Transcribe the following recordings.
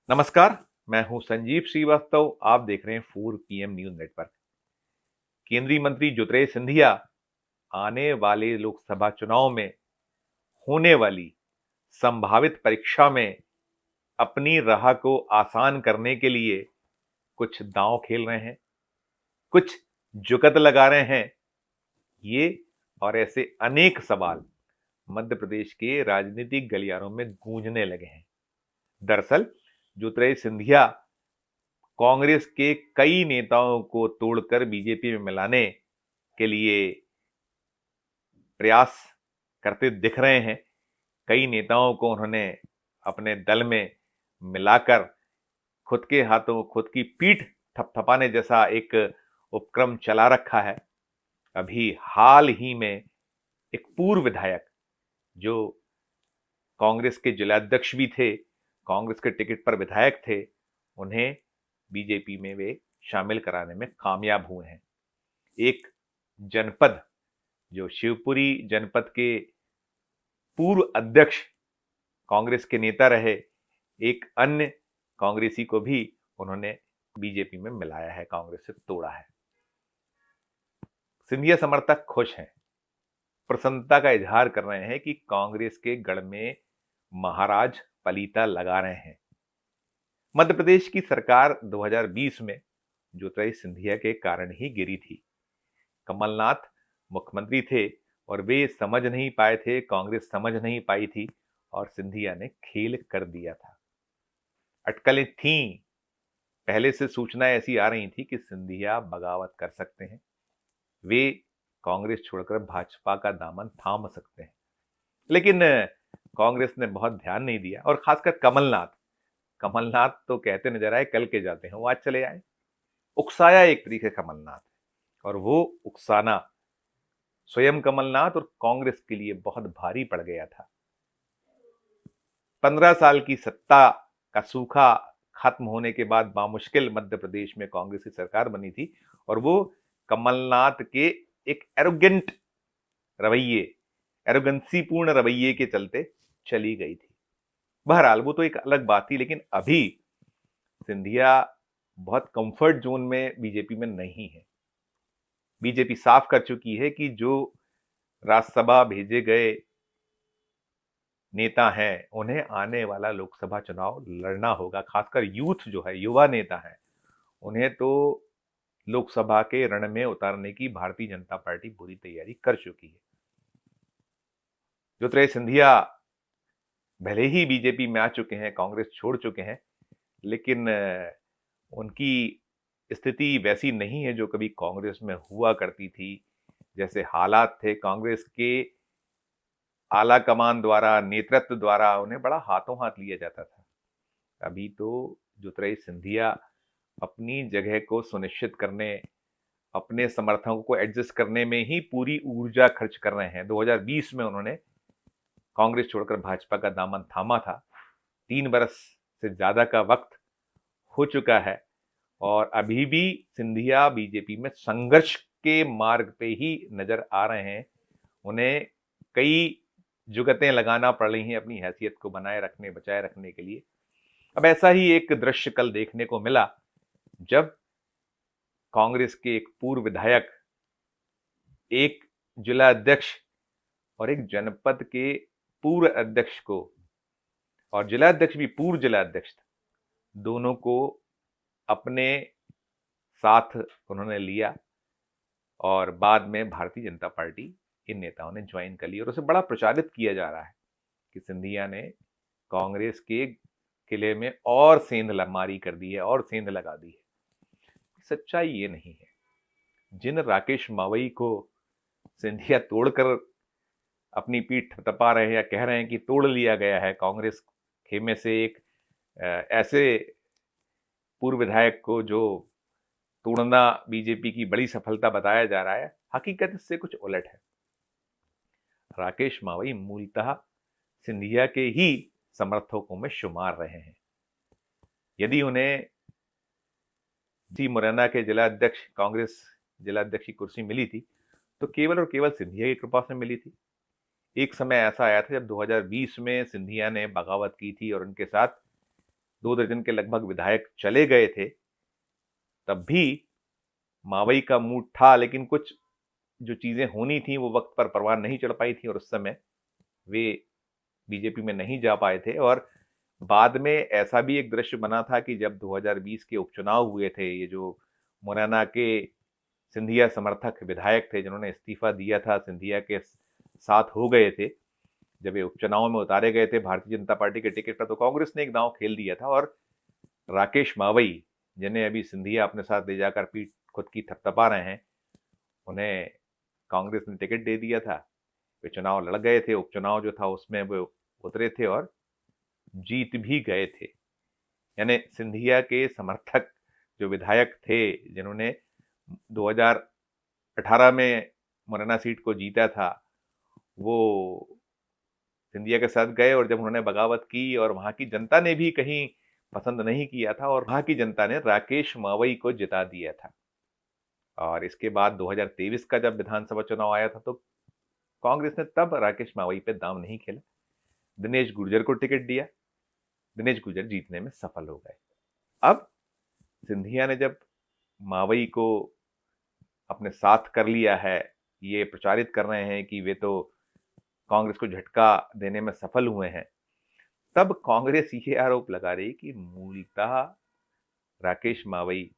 नमस्कार। मैं हूं संजीव श्रीवास्तव। आप देख रहे हैं 4 PM न्यूज नेटवर्क। केंद्रीय मंत्री ज्योतिरादित्य सिंधिया आने वाले लोकसभा चुनाव में होने वाली संभावित परीक्षा में अपनी राह को आसान करने के लिए कुछ दांव खेल रहे हैं, कुछ जुगत लगा रहे हैं। ये और ऐसे अनेक सवाल मध्य प्रदेश के राजनीतिक गलियारों में गूंजने लगे हैं। दरअसल ज्योतिरादित्य सिंधिया कांग्रेस के कई नेताओं को तोड़कर बीजेपी में मिलाने के लिए प्रयास करते दिख रहे हैं। कई नेताओं को उन्होंने अपने दल में मिलाकर खुद के हाथों खुद की पीठ थपथपाने जैसा एक उपक्रम चला रखा है। अभी हाल ही में एक पूर्व विधायक जो कांग्रेस के जिलाध्यक्ष भी थे, कांग्रेस के टिकट पर विधायक थे, उन्हें बीजेपी में वे शामिल कराने में कामयाब हुए हैं। एक जनपद जो शिवपुरी जनपद के पूर्व अध्यक्ष कांग्रेस के नेता रहे, एक अन्य कांग्रेसी को भी उन्होंने बीजेपी में मिलाया है, कांग्रेस से तोड़ा है। सिंधिया समर्थक खुश हैं, प्रसन्नता का इजहार कर रहे हैं कि कांग्रेस के गढ़ में महाराज पलीता लगा रहे हैं। मध्य प्रदेश की सरकार 2020 में ज्योतिरादित्य सिंधिया के कारण ही गिरी थी। कमलनाथ मुख्यमंत्री थे और वे समझ नहीं पाए थे, कांग्रेस समझ नहीं पाई थी और सिंधिया ने खेल कर दिया था। अटकलें थीं, पहले से सूचनाएं ऐसी आ रही थी कि सिंधिया बगावत कर सकते हैं, वे कांग्रेस छोड़कर भाजपा का दामन थाम सकते हैं। लेकिन कांग्रेस ने बहुत ध्यान नहीं दिया और खासकर कमलनाथ तो कहते नजर आए कल के जाते हैं, वो आज चले आए। उकसाया एक तरीके कमलनाथ, और वो उकसाना स्वयं कमलनाथ और कांग्रेस के लिए बहुत भारी पड़ गया था। 15 साल की सत्ता का सूखा खत्म होने के बाद बामुश्किल मध्य प्रदेश में कांग्रेस की सरकार बनी थी और वो कमलनाथ के एक एरोगेंसी पूर्ण रवैये के चलते चली गई थी। बहरहाल वो तो एक अलग बात थी, लेकिन अभी सिंधिया बहुत कंफर्ट जोन में बीजेपी में नहीं है। बीजेपी साफ कर चुकी है कि जो राज्यसभा भेजे गए नेता हैं, उन्हें आने वाला लोकसभा चुनाव लड़ना होगा। खासकर यूथ जो है, युवा नेता है, उन्हें तो लोकसभा के रण में उतारने की भारतीय जनता पार्टी पूरी तैयारी कर चुकी है। ज्योतिरादित्य सिंधिया भले ही बीजेपी में आ चुके हैं, कांग्रेस छोड़ चुके हैं, लेकिन उनकी स्थिति वैसी नहीं है जो कभी कांग्रेस में हुआ करती थी। जैसे हालात थे कांग्रेस के आला कमान द्वारा, नेतृत्व द्वारा उन्हें बड़ा हाथों हाथ लिया जाता था। अभी तो ज्योतिरादित्य सिंधिया अपनी जगह को सुनिश्चित करने, अपने समर्थकों को एडजस्ट करने में ही पूरी ऊर्जा खर्च कर रहे हैं। 2020 में उन्होंने कांग्रेस छोड़कर भाजपा का दामन थामा था। 3 बरस से ज्यादा का वक्त हो चुका है और अभी भी सिंधिया बीजेपी में संघर्ष के मार्ग पे ही नजर आ रहे हैं। उन्हें कई जुगतें लगाना पड़ रही हैं अपनी हैसियत को बचाए रखने के लिए। अब ऐसा ही एक दृश्य कल देखने को मिला जब कांग्रेस के एक पूर्व विधायक, एक जिला अध्यक्ष और एक जनपद के पूर्व अध्यक्ष को, और जिला अध्यक्ष भी पूर्व जिला अध्यक्ष था, दोनों को अपने साथ उन्होंने लिया और बाद में भारतीय जनता पार्टी इन नेताओं ने ज्वाइन कर ली और उसे बड़ा प्रचारित किया जा रहा है कि सिंधिया ने कांग्रेस के किले में और सेंध मारी कर दी है और सेंध लगा दी है। सच्चाई ये नहीं है। जिन राकेश मावई को सिंधिया तोड़कर अपनी पीठ थपथपा रहे हैं या कह रहे हैं कि तोड़ लिया गया है, कांग्रेस खेमे से एक ऐसे पूर्व विधायक को जो तोड़ना बीजेपी की बड़ी सफलता बताया जा रहा है, हकीकत इससे कुछ उलट है। राकेश मावई मूलतः सिंधिया के ही समर्थकों में शुमार रहे हैं। यदि उन्हें मुरैना के जिलाध्यक्ष, कांग्रेस जिलाध्यक्ष की कुर्सी मिली थी तो केवल और केवल सिंधिया की कृपा से मिली थी। एक समय ऐसा आया था जब 2020 में सिंधिया ने बगावत की थी और उनके साथ 2 दर्जन के लगभग विधायक चले गए थे, तब भी मावई का मूड था, लेकिन कुछ जो चीजें होनी थी वो वक्त पर परवान नहीं चढ़ पाई थी और उस समय वे बीजेपी में नहीं जा पाए थे। और बाद में ऐसा भी एक दृश्य बना था कि जब 2020 के उपचुनाव हुए थे, ये जो मुरैना के सिंधिया समर्थक विधायक थे जिन्होंने इस्तीफा दिया था, सिंधिया के साथ हो गए थे, जब ये उपचुनाव में उतारे गए थे भारतीय जनता पार्टी के टिकट पर, तो कांग्रेस ने एक दांव खेल दिया था और राकेश मावई, जिन्हें अभी सिंधिया अपने साथ ले जाकर पीठ खुद की थपथपा रहे हैं, उन्हें कांग्रेस ने टिकट दे दिया था। वे चुनाव लड़ गए थे, उपचुनाव जो था उसमें वो उतरे थे और जीत भी गए थे। यानी सिंधिया के समर्थक जो विधायक थे जिन्होंने 2018 में मुरैना सीट को जीता था, वो सिंधिया के साथ गए और जब उन्होंने बगावत की और वहां की जनता ने भी कहीं पसंद नहीं किया था और वहां की जनता ने राकेश मावई को जिता दिया था। और इसके बाद 2023 का जब विधानसभा चुनाव आया था तो कांग्रेस ने तब राकेश मावई पे दांव नहीं खेला, दिनेश गुर्जर को टिकट दिया, दिनेश गुर्जर जीतने में सफल हो गए। अब सिंधिया ने जब मावई को अपने साथ कर लिया है, ये प्रचारित कर रहे हैं कि वे तो कांग्रेस को झटका देने में सफल हुए हैं, तब कांग्रेस ये आरोप लगा रही कि मूलतः राकेश मावई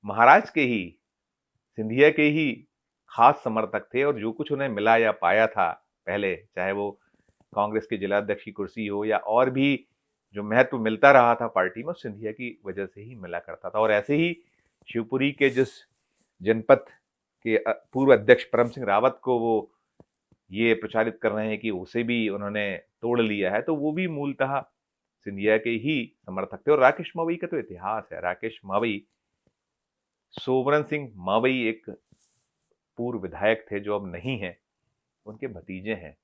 महाराज के ही, सिंधिया के ही खास समर्थक थे और जो कुछ उन्हें मिला या पाया था पहले, चाहे वो कांग्रेस के जिलाध्यक्ष की कुर्सी हो या और भी जो महत्व मिलता रहा था पार्टी में, सिंधिया की वजह से ही मिला करता था। और ऐसे ही शिवपुरी के जिस जनपद के पूर्व अध्यक्ष परम सिंह रावत को वो ये प्रचारित कर रहे हैं कि उसे भी उन्होंने तोड़ लिया है, तो वो भी मूलतः सिंधिया के ही समर्थक थे। और राकेश मावई का तो इतिहास है। राकेश मावई, सोवरन सिंह मावई एक पूर्व विधायक थे जो अब नहीं हैं, उनके भतीजे हैं।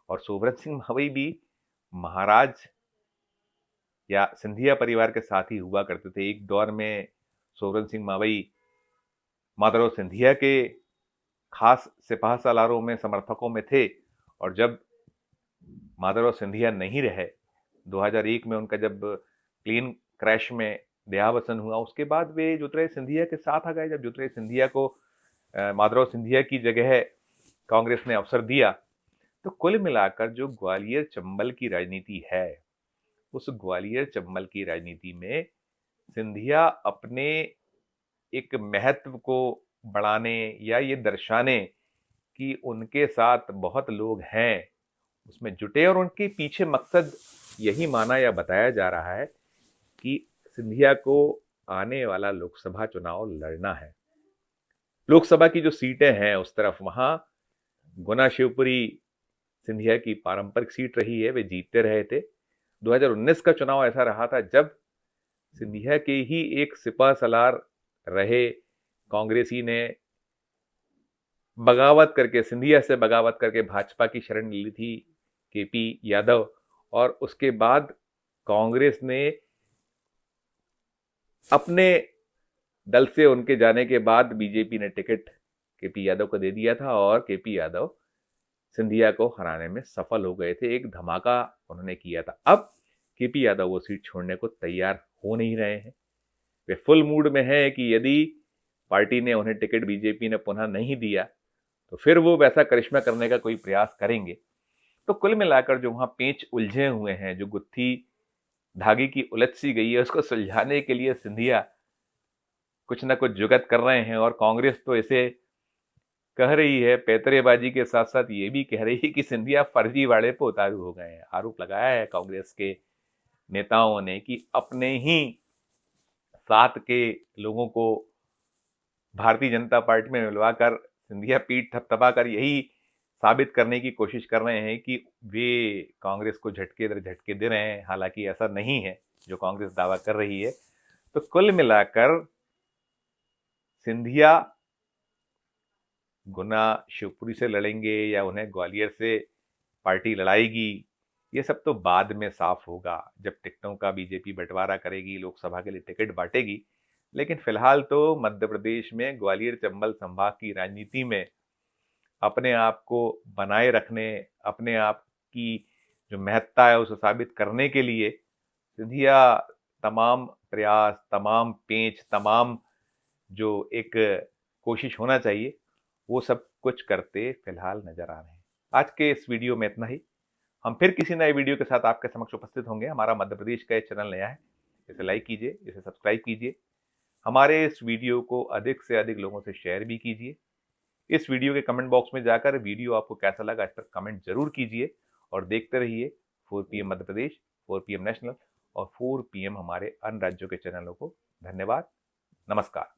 और सोवरन सिंह मावई भी महाराज या सिंधिया परिवार के साथ ही हुआ करते थे। एक दौर में सोवरन सिंह मावई माधवराव सिंधिया के खास सिपाह सालारों में समर्थकों में थे और जब माधवराव सिंधिया नहीं रहे, 2001 में उनका जब प्लेन क्रैश में देहावसन हुआ, उसके बाद वे ज्योतिरादित्य सिंधिया के साथ आ गए। जब ज्योतिरादित्य सिंधिया को माधवराव सिंधिया की जगह कांग्रेस ने अवसर दिया, तो कुल मिलाकर जो ग्वालियर चंबल की राजनीति है, उस ग्वालियर चंबल की राजनीति में सिंधिया अपने एक महत्व को बढ़ाने या ये दर्शाने कि उनके साथ बहुत लोग हैं, उसमें जुटे। और उनके पीछे मकसद यही माना या बताया जा रहा है कि सिंधिया को आने वाला लोकसभा चुनाव लड़ना है। लोकसभा की जो सीटें हैं उस तरफ, वहां गुना शिवपुरी सिंधिया की पारंपरिक सीट रही है, वे जीतते रहे थे। 2019 का चुनाव ऐसा रहा था जब सिंधिया के ही एक सिपह सलार रहे कांग्रेसी ने बगावत करके, सिंधिया से बगावत करके भाजपा की शरण ली थी, केपी यादव। और उसके बाद कांग्रेस ने अपने दल से उनके जाने के बाद बीजेपी ने टिकट केपी यादव को दे दिया था और केपी यादव सिंधिया को हराने में सफल हो गए थे। एक धमाका उन्होंने किया था। अब केपी यादव वो सीट छोड़ने को तैयार हो नहीं रहे हैं। वे फुल मूड में हैं कि यदि पार्टी ने उन्हें टिकट, बीजेपी ने पुनः नहीं दिया, तो फिर वो वैसा करिश्मा करने का कोई प्रयास करेंगे। तो कुल मिलाकर जो वहां पेंच उलझे हुए हैं, जो गुत्थी धागे की उलझ सी गई है, उसको सुलझाने के लिए सिंधिया कुछ ना कुछ जुगत कर रहे हैं। और कांग्रेस तो इसे कह रही है, पैतरेबाजी के साथ साथ ये भी कह रही है कि सिंधिया फर्जीवाड़े पे उतारू हो गए हैं। आरोप लगाया है कांग्रेस के नेताओं ने कि अपने ही साथ के लोगों को भारतीय जनता पार्टी में मिलवाकर सिंधिया पीठ थपथपाकर यही साबित करने की कोशिश कर रहे हैं कि वे कांग्रेस को झटके दर झटके दे रहे हैं। हालांकि ऐसा नहीं है जो कांग्रेस दावा कर रही है। तो कुल मिलाकर सिंधिया गुना शिवपुरी से लड़ेंगे या उन्हें ग्वालियर से पार्टी लड़ाएगी, ये सब तो बाद में साफ होगा जब टिकटों का बीजेपी बंटवारा करेगी, लोकसभा के लिए टिकट बांटेगी। लेकिन फिलहाल तो मध्य प्रदेश में ग्वालियर चंबल संभाग की राजनीति में अपने आप को बनाए रखने, अपने आप की जो महत्ता है उसे साबित करने के लिए सिंधिया तमाम प्रयास, तमाम पेंच, तमाम जो एक कोशिश होना चाहिए, वो सब कुछ करते फिलहाल नजर आ रहे हैं। आज के इस वीडियो में इतना ही। हम फिर किसी नए वीडियो के साथ आपके समक्ष उपस्थित होंगे। हमारा मध्य प्रदेश का ये चैनल नया है, इसे लाइक कीजिए, इसे सब्सक्राइब कीजिए, हमारे इस वीडियो को अधिक से अधिक लोगों से शेयर भी कीजिए। इस वीडियो के कमेंट बॉक्स में जाकर वीडियो आपको कैसा लगा इस पर कमेंट जरूर कीजिए और देखते रहिए 4 PM Madhya Pradesh, 4 PM national और 4 PM हमारे अन्य राज्यों के चैनलों को। धन्यवाद, नमस्कार।